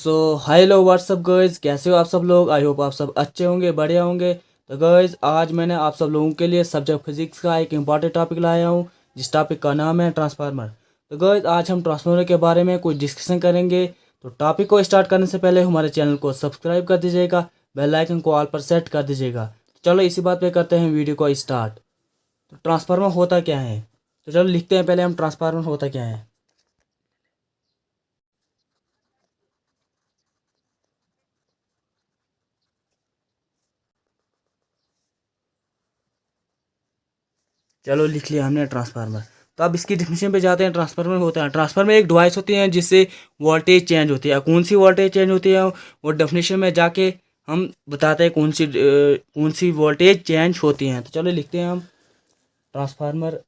सो hi hello what's up guys, कैसे हो आप सब लोग। आई होप आप सब अच्छे होंगे, बढ़िया होंगे। तो गाइज आज मैंने आप सब लोगों के लिए सब्जेक्ट फिजिक्स का एक इम्पॉर्टेंट टॉपिक लाया हूँ, जिस टॉपिक का नाम है ट्रांसफार्मर। तो गाइज आज हम ट्रांसफार्मर के बारे में कुछ डिस्कशन करेंगे। तो टॉपिक को स्टार्ट करने से पहले हमारे चैनल को सब्सक्राइब कर दीजिएगा, बेल आइकन को ऑल पर सेट कर दीजिएगा। चलो इसी बात पे करते हैं वीडियो को स्टार्ट। तो ट्रांसफार्मर होता क्या है, तो चलो लिखते हैं पहले हम ट्रांसफार्मर होता क्या है। चलो लिख लिया हमने ट्रांसफार्मर। तो अब इसकी डिफिनेशन पे जाते हैं। ट्रांसफार्मर होता है, ट्रांसफार्मर एक डिवाइस होती है जिससे वोल्टेज चेंज होती है। कौन सी वोल्टेज चेंज होती है वो डेफिनेशन में जाके हम बताते हैं कौन सी वोल्टेज चेंज होती हैं। तो चलो लिखते हैं हम ट्रांसफार्मर।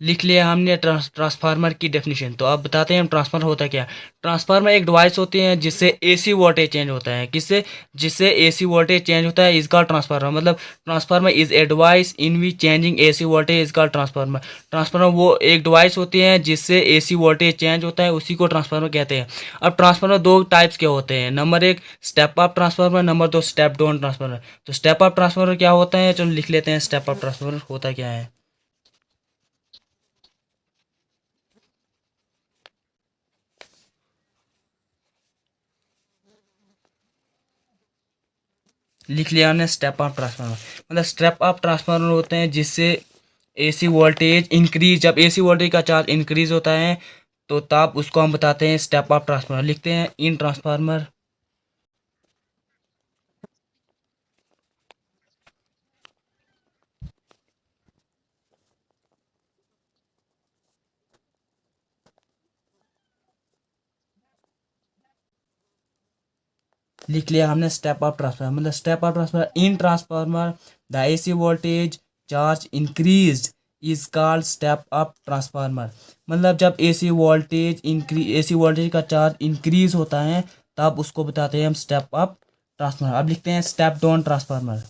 लिख लिया हमने ट्रांसफार्मर की डेफिनेशन। तो अब बताते हैं हम ट्रांसफार्मर होता क्या है। ट्रांसफार्मर एक डिवाइस होती है जिससे एसी वोल्टेज चेंज होता है। किससे? जिससे एसी वोल्टेज चेंज होता है, इसका ट्रांसफार्मर। मतलब transformer is a device in we changing AC voltage, इसका ट्रांसफार्मर। ट्रांसफार्मर वो एक डिवाइस होती है जिससे एसी वोल्टेज चेंज होता है, उसी को ट्रांसफार्मर कहते हैं। अब ट्रांसफार्मर दो टाइप्स के होते हैं। नंबर एक स्टेप अप ट्रांसफार्मर, नंबर दो स्टेप डाउन ट्रांसफार्मर। तो स्टेप अप ट्रांसफार्मर क्या होता है, चलो लिख लेते हैं स्टेप अप ट्रांसफार्मर होता क्या है। लिख लिया हमने स्टेप अप ट्रांसफार्मर। मतलब स्टेप अप ट्रांसफार्मर होते हैं जिससे एसी वोल्टेज इंक्रीज, जब एसी वोल्टेज का चार्ज इंक्रीज होता है तो तब उसको हम बताते हैं स्टेप अप ट्रांसफार्मर। लिखते हैं इन ट्रांसफार्मर। लिख लिया हमने स्टेप अप ट्रांसफार्मर। मतलब step up transformer in transformer the AC voltage charge increase is called step up transformer. मतलब जब एसी वोल्टेज का चार्ज इंक्रीज होता है तब उसको बताते हैं हम स्टेप अप ट्रांसफार्मर। अब लिखते हैं स्टेप डाउन ट्रांसफार्मर।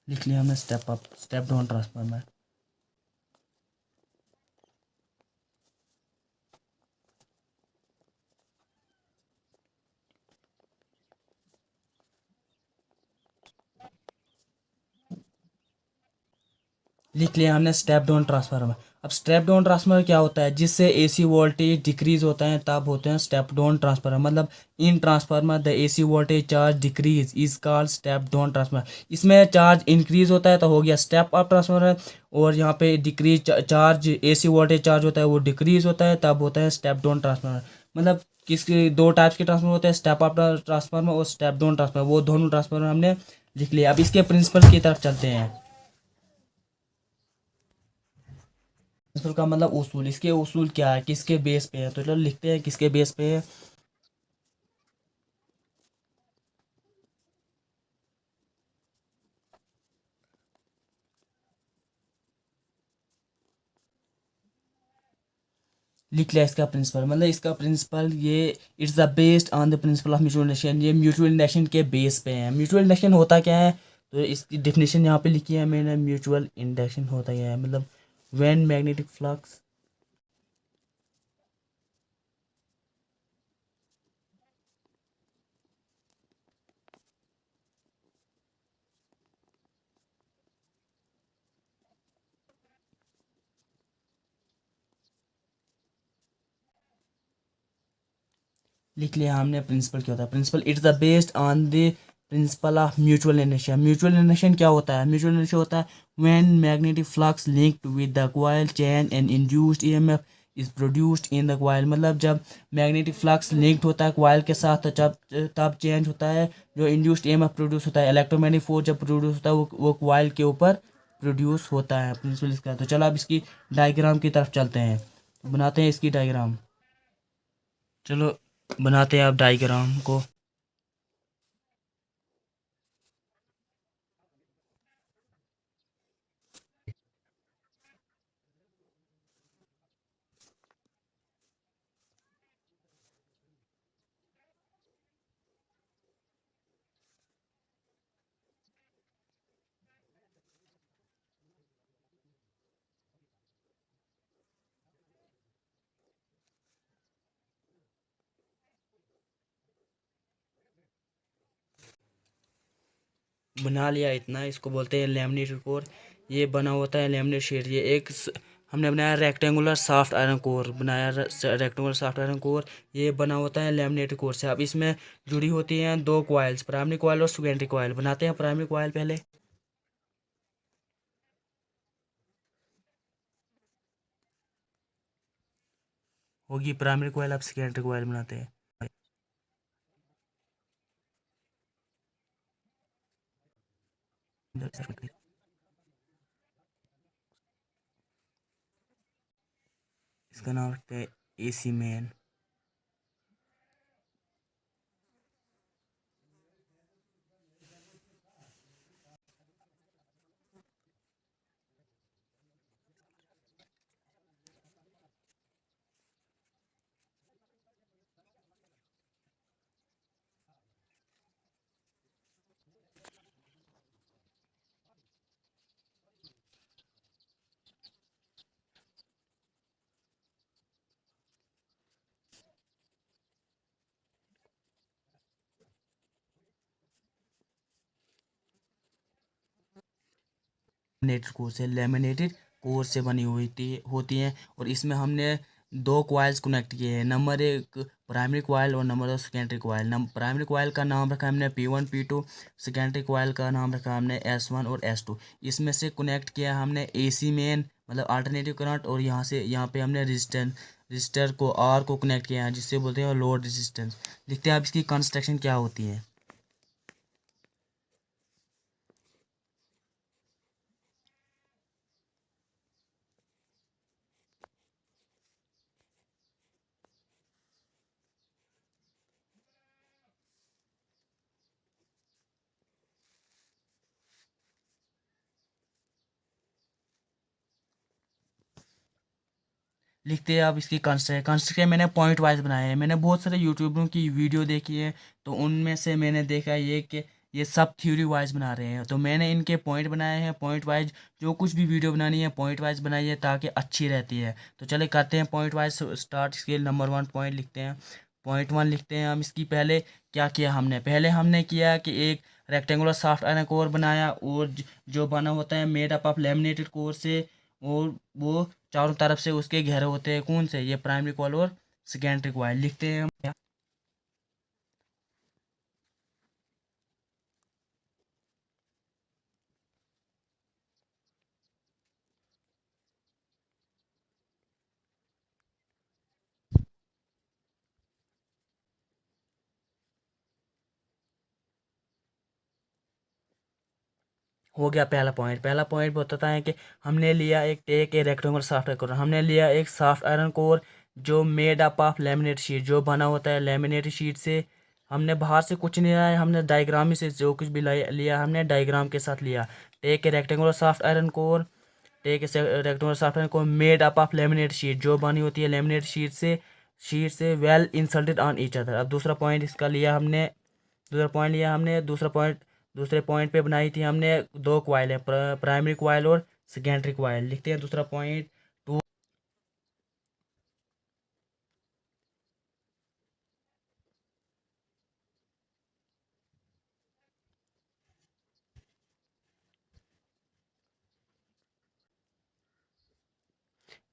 लिख लिया हमने स्टेप डाउन ट्रांसफार्मर। लिख लिया हमने स्टेप डाउन ट्रांसफार्मर। अब स्टेप डाउन ट्रांसफार्मर क्या होता है, जिससे एसी वोल्टेज डिक्रीज होता है तब होते हैं स्टेप डाउन ट्रांसफार्मर। मतलब in transformer the AC voltage charge decrease is called step down transformer. इसमें चार्ज इंक्रीज होता है तो हो गया स्टेप अप ट्रांसफार्मर। और यहाँ पे decrease charge, AC voltage charge होता है वो डिक्रीज होता है तब होता है स्टेप डाउन ट्रांसफार्मर। मतलब किसके दो टाइप्स के ट्रांसफार्मर होते हैं, स्टेप अप ट्रांसफार्मर और स्टेप डाउन ट्रांसफार्मर। वो दोनों ट्रांसफार्मर हमने लिख लिया। अब इसके प्रिंसिपल की तरफ चलते हैं। प्रिंसिपल का मतलब उसूल। इसके उसूल क्या है, किसके बेस पे है, तो चलो लिखते हैं किसके बेस पे है। लिख लिया इसका प्रिंसिपल। मतलब इसका प्रिंसिपल ये it's the based on the principle of mutual induction. ये म्यूचुअल इंडक्शन के बेस पे है। म्यूचुअल इंडक्शन होता क्या है, तो इसकी डेफिनेशन यहाँ पे लिखी है मैंने। म्यूचुअल इंडक्शन होता क्या है, मतलब व्हेन मैग्नेटिक फ्लक्स। लिख लिया हमने प्रिंसिपल क्या होता है। Principle it's the based on the principle of mutual induction. Mutual induction क्या होता है, म्यूचुअल इंडक्शन होता है when magnetic flux linked with the coil change and induced EMF is produced in the coil. मतलब जब मैग्नेटिक फ्लक्स लिंक्ड होता है coil के साथ तो जब तब चेंज होता है जो इंड्यूस्ड ईएमएफ प्रोड्यूस होता है। इलेक्ट्रोमैग्नेटिक फोर्स जब प्रोड्यूस होता है वो कॉइल के ऊपर प्रोड्यूस होता है। प्रिंसिपल इसका। तो चलो अब इसकी डायग्राम की तरफ चलते हैं, बनाते हैं इसकी डायग्राम। चलो बनाते हैं अब डायग्राम को। बना लिया इतना, इसको बोलते हैं लेमिनेटेड कोर। ये बना होता है लेमिनेट शीट। ये हमने बनाया रेक्टेंगुलर सॉफ्ट आयरन कोर, बनाया रेक्टेंगुलर सॉफ्ट आयरन कोर। ये बना होता है लेमिनेटेड कोर से। अब इसमें जुड़ी होती हैं दो कॉइल्स, प्राइमरी कॉइल और सेकेंडरी कॉइल। बनाते हैं प्राइमरी कॉइल पहले। होगी प्राइमरी कॉइल, अब सेकेंडरी कॉइल बनाते हैं। इसका नाम रखते हैं एसी मेन। लेमिनेटेड कोर से बनी हुई होती हैं। और इसमें हमने दो कॉइल्स कनेक्ट किए हैं, नंबर एक प्राइमरी कॉइल और नंबर दो सेकेंडरी कॉइल। प्राइमरी कॉइल का नाम रखा हमने P1 P2, सेकेंडरी कॉइल का नाम रखा हमने S1 और S2। इसमें से कनेक्ट किया हमने AC मेन मतलब अल्टरनेटिव करंट, और यहाँ पे हमने रजिस्टर को R को कनेक्ट किया है, जिससे बोलते हैं लोड रेजिस्टेंस। देखते हैं अब इसकी कंस्ट्रक्शन क्या होती है। लिखते हैं अब इसकी कंस्ट्रक्शन मैंने पॉइंट वाइज बनाया है। मैंने बहुत सारे यूट्यूबरों की वीडियो देखी है, तो उनमें से मैंने देखा ये कि ये सब थ्योरी वाइज बना रहे हैं, तो मैंने इनके पॉइंट बनाए हैं पॉइंट वाइज। जो कुछ भी वीडियो बनानी है पॉइंट वाइज बनाइए ताकि अच्छी रहती है। तो चले करते हैं point wise start. Scale number 1 point लिखते हैं। पॉइंट 1 लिखते हैं हम। इसकी पहले क्या किया हमने, पहले हमने किया कि एक रेक्टेंगुलर सॉफ्ट आयरन कोर बनाया, और जो बना होता है made up of laminated core से, और वो चारों तरफ से उसके घेरे होते हैं कौन से, ये प्राइमरी कॉइल और सेकेंडरी कॉइल। लिखते हैं हम। हो गया पहला पॉइंट। पहला पॉइंट बताता है कि हमने लिया एक रेक्टेंगुलर सॉफ्ट आयरन कोर। हमने लिया एक सॉफ्ट आयरन कोर जो made up of laminate sheet, जो बना होता है लेमिनेट शीट से। हमने बाहर से कुछ नहीं लाया, हमने डायग्राम से जो कुछ भी लिया हमने डायग्राम के साथ लिया। Take a rectangular soft iron core, take a rectangular soft iron core made up of laminate sheet, जो बनी होती है लेमिनेट शीट से well insulated on each other. अब दूसरा पॉइंट इसका लिया हमने। दूसरे पॉइंट पे बनाई थी हमने दो क्वाइल है, प्राइमरी क्वाइल और सेकेंडरी क्वाइल। लिखते हैं दूसरा पॉइंट 2।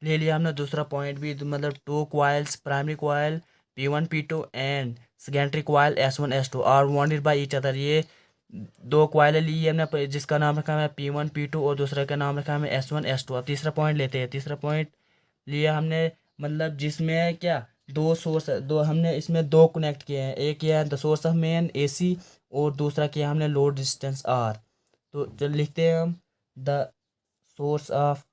ले लिया हमने दूसरा पॉइंट भी, तो मतलब two coils primary coil P1 P2 and secondary coil S1 S2 are wounded by each other. ये दो क्वाइल ली है हमने, जिसका नाम रखा है P1 P2 और दूसरे का नाम रखा है S1 S2। अब तीसरा पॉइंट लेते हैं। तीसरा पॉइंट लिया हमने, मतलब जिसमें क्या दो सोर्स, दो हमने इसमें दो कनेक्ट किए हैं। एक किया है the source of main AC, और दूसरा किया हमने लोड डिस्टेंस R। तो चल लिखते हैं हम द सोर्स ऑफ।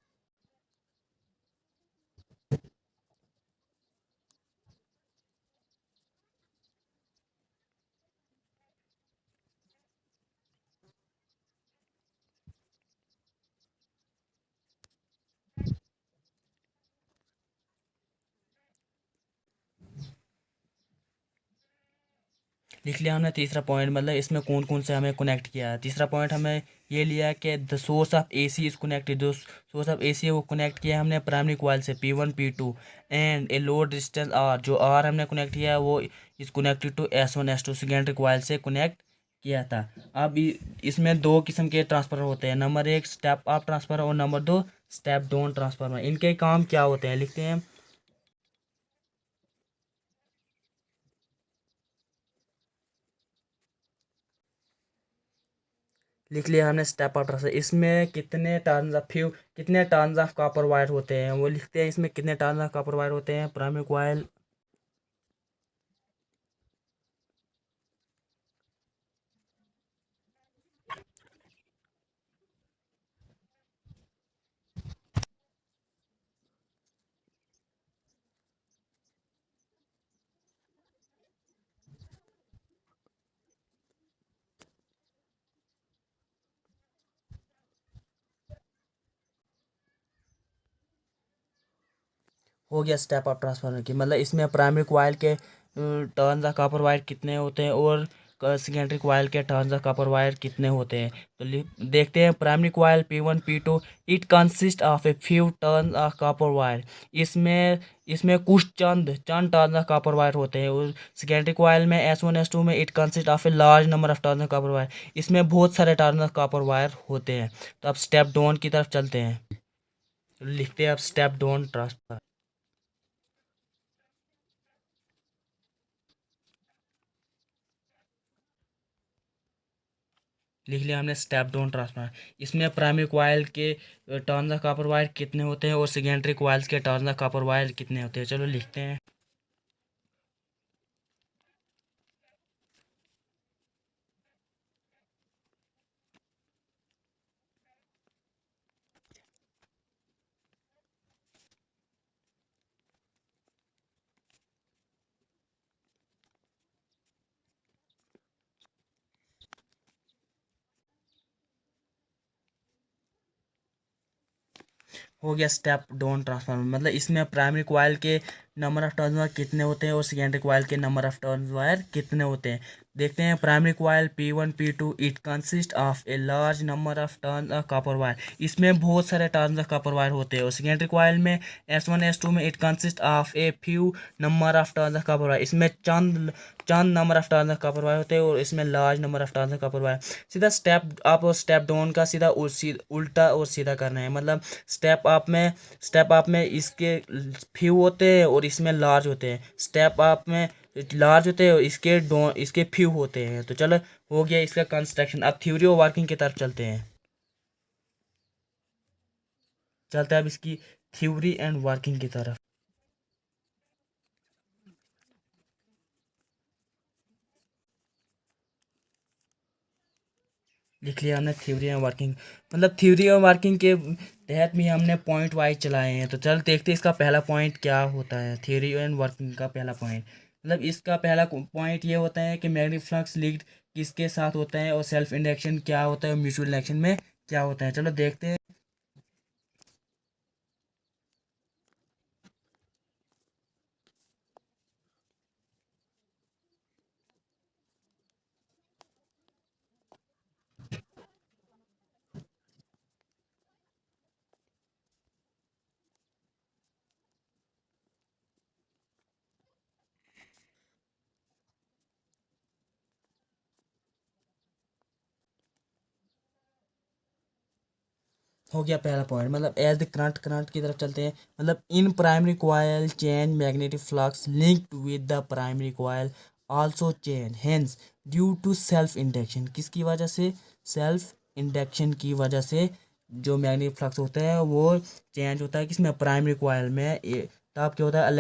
लिख लिया हमने तीसरा पॉइंट, मतलब इसमें कौन कौन से हमें कनेक्ट किया है। तीसरा पॉइंट हमें ये लिया कि the source of AC is connected, जो सोर्स ऑफ AC है वो कनेक्ट किया है हमने प्राइमरी कॉइल से P1 P2 and a load distance R, जो R हमने कनेक्ट किया है वो is connected to S1 S2 secondary coil से कनेक्ट किया था। अब इसमें दो किस्म के ट्रांसफार्मर होते हैं, नंबर एक स्टेप अप ट्रांसफार्मर और नंबर दो स्टेप डाउन ट्रांसफार्मर। इनके काम क्या होते हैं लिखते हैं। लिख लिया हमने स्टेप अप ट्रांसफार्मर। इसमें कितने टर्न्स ऑफ कॉपर वायर होते हैं वो लिखते हैं। इसमें कितने टर्न्स ऑफ कॉपर वायर होते हैं। प्राइमरी कॉइल हो गया स्टेप अप ट्रांसफार्मर की, मतलब इसमें प्राइमरी कॉइल के टर्न्स ऑफ कॉपर वायर कितने होते हैं और सेकेंडरी कॉइल के टर्न्स ऑफ कॉपर वायर कितने होते हैं। तो देखते हैं। Primary coil P1 P2 it consist of a few turns of copper wire. इसमें इसमें कुछ चंद चंद टर्न्स ऑफ कॉपर वायर होते हैं। और सेकेंडरी कॉइल में S1 S2 में it consist of a large number of turns of copper wire. इसमें बहुत सारे टर्न्स ऑफ कॉपर वायर होते हैं। तो अब स्टेप डाउन की तरफ चलते हैं। तो लिखते हैं अब स्टेप डाउन ट्रांसफर। लिख लिया हमने स्टेप डाउन ट्रांसफार्मर। इसमें प्राइमरी कॉइल के टर्न्स ऑफ कॉपर वायर कितने होते हैं और सेकेंडरी कॉइल्स के टर्न्स ऑफ कॉपर वायर कितने होते हैं। चलो लिखते हैं। हो गया स्टेप डाउन ट्रांसफार्मर, मतलब इसमें प्राइमरी कॉइल के नंबर ऑफ टर्न्स वायर कितने होते हैं और सेकेंडरी कॉइल के नंबर ऑफ टर्न्स वायर कितने होते हैं। देखते हैं। Primary coil P1 P2 it consist of a large number of turns of copper wire. इसमें बहुत सारे टर्न्स ऑफ कॉपर वायर होते हैं। और सेकेंडरी कॉइल में S1 S2 में it consist of a few number of turns of copper wire. इसमें चंद चंद number of turns of copper wire होते हैं और इसमें large number of turns of copper wire. सीधा स्टेप अप और स्टेप डाउन का सीधा उल्टा और सीधा करना है। मतलब स्टेप अप में इसके फ्यू होते हैं और इसमें लार्ज होते हैं। स्टेप अप में लार्ज होते हैं और इसके फ्यू होते हैं। तो चलो हो गया इसका कंस्ट्रक्शन। अब थ्योरी और वर्किंग की तरफ चलते हैं। चलते हैं अब इसकी थ्योरी एंड वर्किंग की तरफ। लिख लिया हमने थ्योरी एंड वर्किंग, मतलब थ्योरी और वर्किंग के तहत भी हमने पॉइंट वाइज चलाए हैं। तो चल देखते हैं इसका पहला पॉइंट क्या होता है। थ्योरी एंड वर्किंग का पहला पॉइंट, मतलब इसका पहला पॉइंट ये होता है कि मैग्नेटिक फ्लक्स लिंक्ड किसके साथ होता है और सेल्फ इंडक्शन क्या होता है और म्यूचुअल इंडक्शन में क्या होता है। चलो देखते हैं। हो गया पहला पॉइंट, मतलब एज द करंट करंट की तरफ चलते हैं। मतलब in primary coil change magnetic flux linked with the primary coil also change hence due to self induction. किसकी वजह से। सेल्फ इंडक्शन की वजह से जो मैग्नेटिक फ्लक्स होता है वो चेंज होता है। किसमें। प्राइमरी कॉइल में तब क्या होता है।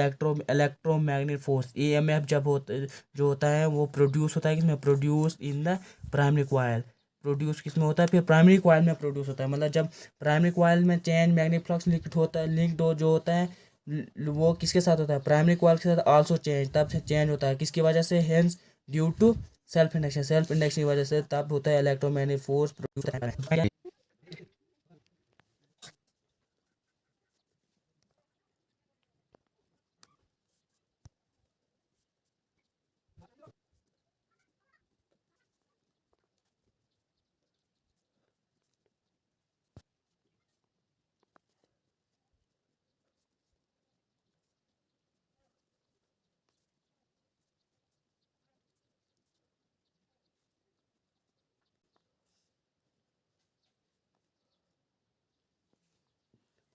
इलेक्ट्रोमैग्नेटिक फोर्स EMF जब होता जो होता है वो प्रोड्यूस होता है। किसमें। Produce in the primary coil. Produce किसमें होता है फिर प्राइमरी कॉइल में प्रोड्यूस होता है। मतलब जब प्राइमरी कॉइल में चेंज मैग्नेटिक फ्लक्स लिंक्ड होता है लिंक्ड जो होता है वो किसके साथ होता है। प्राइमरी कॉइल के साथ आल्सो चेंज तब से चेंज होता है। किसकी वजह से। Hence due to self induction की वजह से तब होता है इलेक्ट्रोमैग्नेटिक फोर्स प्रोड्यूस।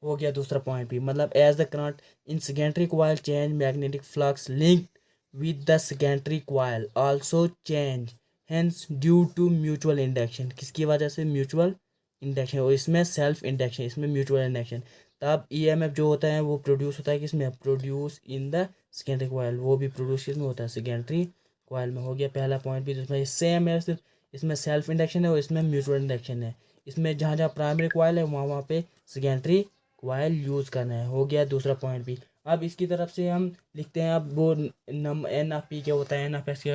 हो गया दूसरा पॉइंट भी, मतलब as the current in secondary coil change magnetic flux linked with the secondary coil also change hence due to mutual induction, किसकी वजह से? म्यूचुअल इंडक्शन, और इसमें सेल्फ इंडक्शन, इसमें म्यूचुअल इंडक्शन। तब ईएमएफ जो होता है वो प्रोड्यूस होता है किसमें? Produce in the secondary coil, वो भी प्रोड्यूस किसमें होता है? सेकेंडरी कॉइल में। हो गया पहला पॉइंट भी, जिसमें सेम है, सिर्फ इसमें सेल्फ इंडक्शन है और इसमें म्यूचुअल इंडक्शन है। इसमें जहाँ जहाँ प्राइमरी कॉइल है वहाँ वहाँ पे सेकेंडरी कॉइल यूज़ करना है। हो गया दूसरा पॉइंट भी। अब इसकी तरफ से हम लिखते हैं, अब वो एन ऑफ पी क्या होता है, एन ऑफ एस क्या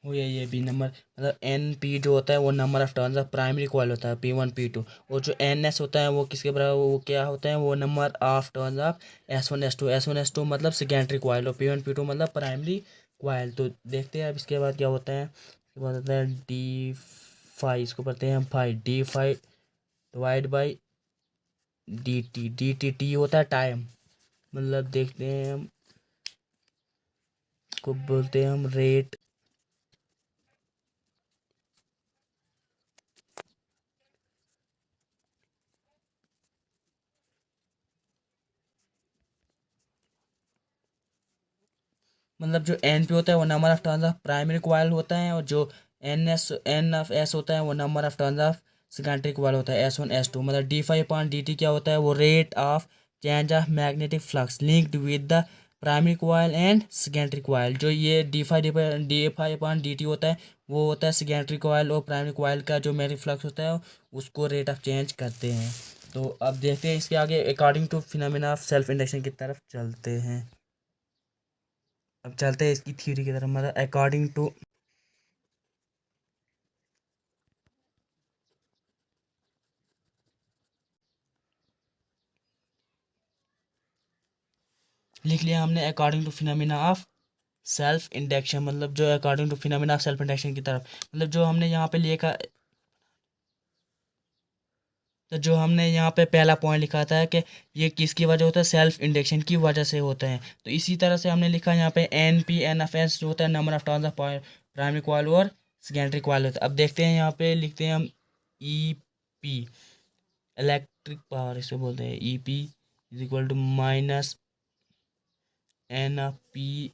हो गया। ये भी नंबर, मतलब एन पी जो होता है वो number of turns of primary coil होता है, P1 P2। और जो एन एस होता है वो किसके बराबर, वो क्या होता है? वो number of turns of S1 S2। S1 S2 मतलब सेकेंडरी कॉइल, और P1 P2 मतलब प्राइमरी कॉइल। तो देखते हैं अब इसके बाद क्या होता है। इसके बाद होता है D5, इसको पढ़ते हैं हम five, D5 divide by D T होता है टाइम, मतलब देखते हैं हम, इसको बोलते हैं हम रेट। मतलब जो एन पी होता है वो number of turns of primary coil होता है, और जो एन ऑफ एस होता है वो number of turns of secondary coil होता है, S1 S2। मतलब D5/dt क्या होता है? वो rate of change of magnetic flux linked with the primary coil and secondary coil. जो ये D5/dt होता है वो होता है सेकेंडरी कॉइल और प्राइमरी कॉइल का जो मैग्नेटिक फ्लक्स होता है उसको रेट ऑफ चेंज करते हैं। तो अब देखते हैं इसके आगे, according to phenomena of self induction की तरफ चलते हैं। अब चलते हैं इसकी थ्योरी की तरफ, मतलब अकॉर्डिंग टू, लिख लिया हमने according to phenomena of self induction, मतलब जो according to phenomena of self induction की तरफ, मतलब जो हमने यहाँ पे लिखा, तो जो हमने यहाँ पे पहला पॉइंट लिखा था कि ये किसकी वजह होता है? सेल्फ इंडक्शन की वजह से होता है। तो इसी तरह से हमने लिखा यहाँ पे एन ऑफ एस जो होता है number of turns of primary coil और सेकेंडरी कॉइल होता है। अब देखते हैं यहाँ पे लिखते हैं हम पी, इलेक्ट्रिक पावर इसको बोलते हैं, P is equal to minus N of P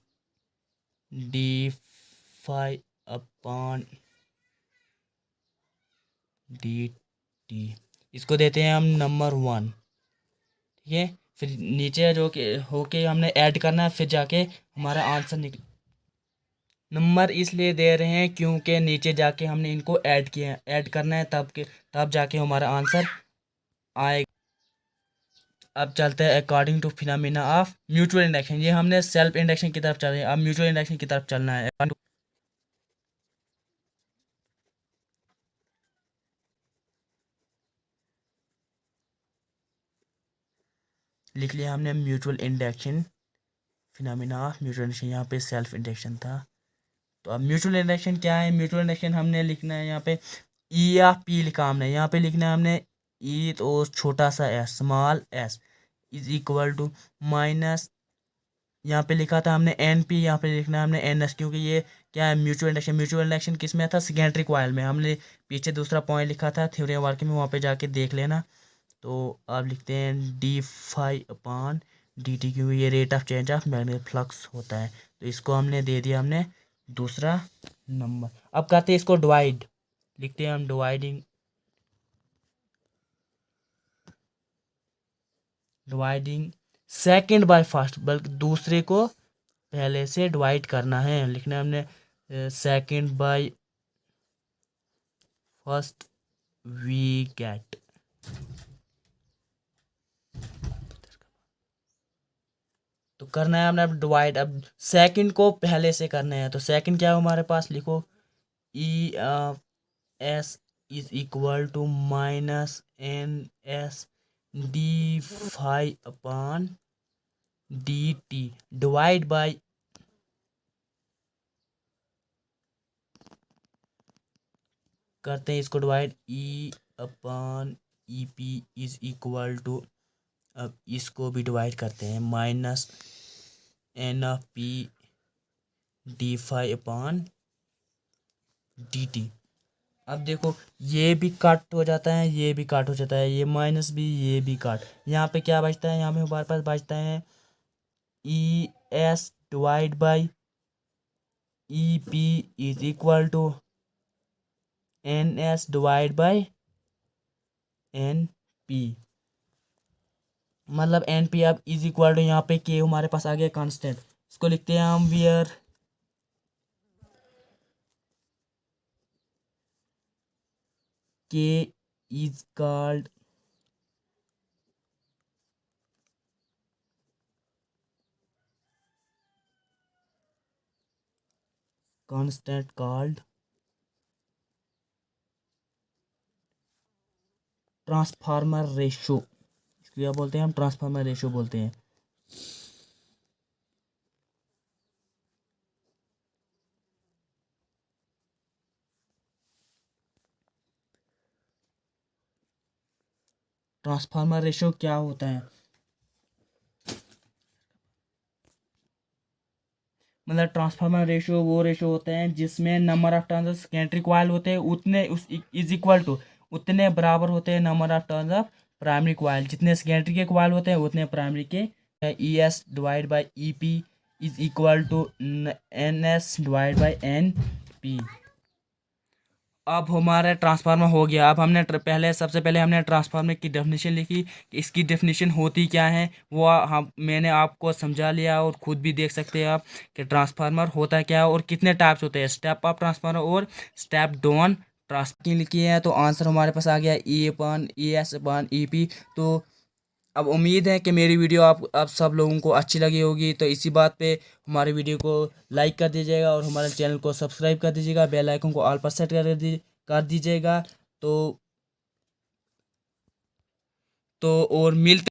D5/dt। इसको देते हैं हम नंबर 1, ठीक है। फिर नीचे जो के होके हमने ऐड करना है, फिर जाके हमारा आंसर निकल। नंबर इसलिए दे रहे हैं क्योंकि नीचे जाके हमने इनको ऐड किया है, ऐड करना है तब जाके हमारा आंसर आएगा। अब चलते हैं according to phenomena of mutual induction. ये हमने सेल्फ इंडक्शन की तरफ चल रहे हैं, अब म्यूचुअल इंडक्शन की तरफ चलना है। लिख लिया हमने mutual induction, phenomena of mutual induction, यहाँ पे सेल्फ इंडक्शन था। तो अब म्यूचुअल इंडक्शन क्या है? म्यूचुअल इंडक्शन हमने लिखना है यहाँ पे ई या पी लिखा हमने, यहाँ पे लिखना है हमने ई तो छोटा सा S, small S is equal to minus, यहाँ पे लिखा था हमने एन पी, यहाँ पे लिखना है हमने एन एस, क्योंकि ये क्या है? Mutual induction. म्यूचुअल इंडक्शन किस में था? सेकेंडरी कॉइल में। हमने पीछे दूसरा पॉइंट लिखा था थ्योरी ऑफ वर्किंग में, वहाँ पे जाके देख लेना। तो अब लिखते हैं D5/dt, क्योंकि ये rate of change of magnetic flux होता है। तो इसको हमने दे दिया हमने दूसरा नंबर। अब करते हैं इसको डिवाइड, लिखते हैं हम डिवाइडिंग सेकंड बाय फर्स्ट, बल्कि दूसरे को पहले से डिवाइड करना है। लिखना है हमने second by first we get, तो करना है हमने अब डिवाइड। अब सेकंड को पहले से करना है, तो सेकंड क्या है हमारे पास? लिखो ES is equal to -NS D5/dt divide by, करते हैं इसको divide, E/EP is equal to, अब इसको भी डिवाइड करते हैं, N of P D phi upon D T. अब देखो ये भी काट हो जाता है, ये भी काट हो जाता है, ये माइनस भी, ये भी काट। यहाँ पे क्या बचता है, यहाँ पे हमारे पास बचता है E S divide by E P is equal to N S divide by N P. मतलब एन पी अब इज इक्वल टू, यहाँ पे के हमारे पास आ गया कांस्टेंट, इसको लिखते हैं हम वियर के is called constant called transformer ratio. इसको क्या बोलते हैं हम, ट्रांसफार्मर रेशो बोलते हैं। ट्रांसफार्मर रेशो क्या होता है, मतलब ट्रांसफार्मर रेशो वो रेशो होते हैं जिसमें number of turns secondary coil होते हैं उतने उस इज इक्वल टू, उतने बराबर होते हैं number of turns of primary coil. जितने सेकेंडरी के कॉइल होते हैं उतने प्राइमरी के। E S divide by E P is equal to N S divide by N P. अब हमारा ट्रांसफार्मर हो गया। अब हमने पहले सबसे पहले हमने ट्रांसफार्मर की डेफिनेशन लिखी कि इसकी डेफिनेशन होती क्या है, वो हम मैंने आपको समझा लिया और ख़ुद भी देख सकते हैं आप कि ट्रांसफार्मर होता क्या है और कितने टाइप्स होते हैं, स्टेप अप ट्रांसफार्मर और स्टेप डाउन ट्रांसफार्मर लिखी है। तो आंसर हमारे पास आ गया ई upon E S upon E P. तो अब उम्मीद है कि मेरी वीडियो आप सब लोगों को अच्छी लगी होगी। तो इसी बात पे हमारी वीडियो को लाइक कर दीजिएगा और हमारे चैनल को सब्सक्राइब कर दीजिएगा, बेल आइकन को ऑल पर सेट कर दीजिएगा। तो और मिलते